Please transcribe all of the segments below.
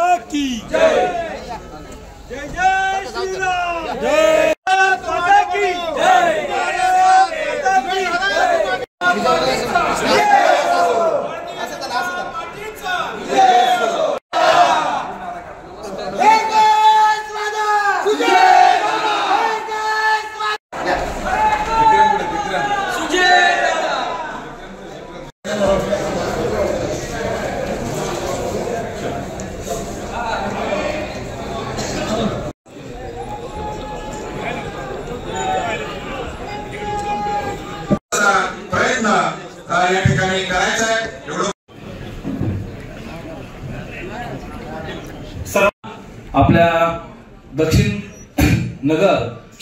माता की जय। जय जय श्री राम। जय माता की जय। माता की या ठिकाणी करायचं आहे एवढं। आपल्या दक्षिण नगर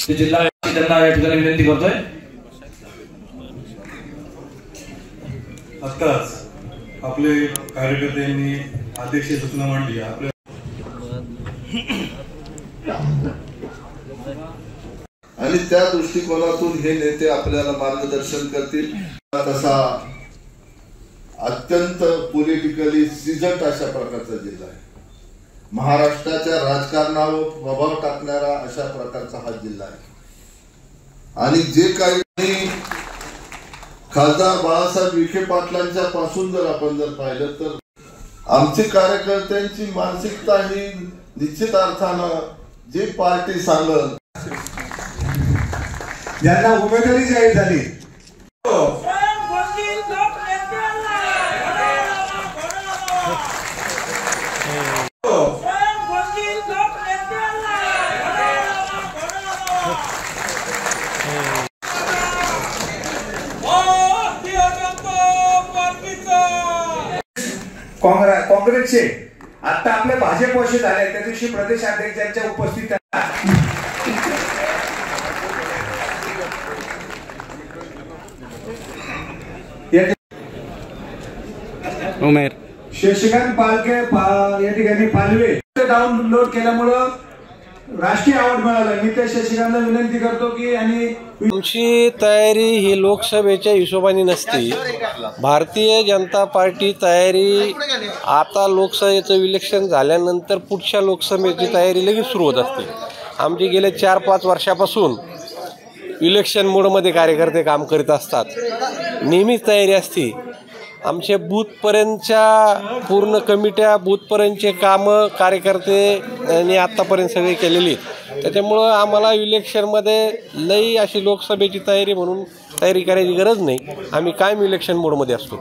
ते जिल्हा त्यांना या ठिकाणी विनंती करतोय। आताच आपले कार्यकर्त्यांनी अध्यक्ष सूचना मांडली आपल्या आणि त्या दृष्टिकोनातून हे नेते आपल्याला मार्गदर्शन करतील। तसा अत्यंत पॉलिटिकली सीझन्ड अशा प्रकारचा जिल्हा आहे, महाराष्ट्राच्या राजकारणावर प्रभाव टाकणारा अशा प्रकारचा हा जिल्हा आहे। आणि जे काही खासदार बाळासाहेब विखे पाटलांच्या पासून जर आपण पाहिलं तर आमची कार्यकर्त्यांची मानसिकता ही निश्चित अर्थानं जे पार्टी सांगल ज्यांना उमेदवारी जाहीर झाली काँग्रेसचे आता आपले भाजपशी झाले त्या दिवशी प्रदेश अध्यक्षांच्या उपस्थितीत उमेर शशिकांत पालके या ठिकाणी पालवे डाउनलोड केल्यामुळं राष्ट्रीय अवॉर्ड मिळाला। मी त्या शशिकांतला विनंती करतो की आमची तयारी ही लोकसभेच्या हिशोबाने नसते। भारतीय जनता पार्टी तयारी आता लोकसभेचं इलेक्शन झाल्यानंतर पुढच्या लोकसभेची तयारी लगेच सुरू होत असते। आमची गेले 4-5 वर्षापासून इलेक्शन मोडमध्ये कार्यकर्ते काम करीत असतात, नेहमीच तयारी असते। आमचे बूथपर्यंतच्या पूर्ण कमिट्या बूथपर्यंतचे कामं कार्यकर्त्यांनी आत्तापर्यंत सगळे केलेली, त्याच्यामुळं आम्हाला इलेक्शनमध्ये लई अशी लोकसभेची तयारी म्हणून तयारी करायची गरज नाही। आम्ही कायम इलेक्शन मोडमध्ये असतो।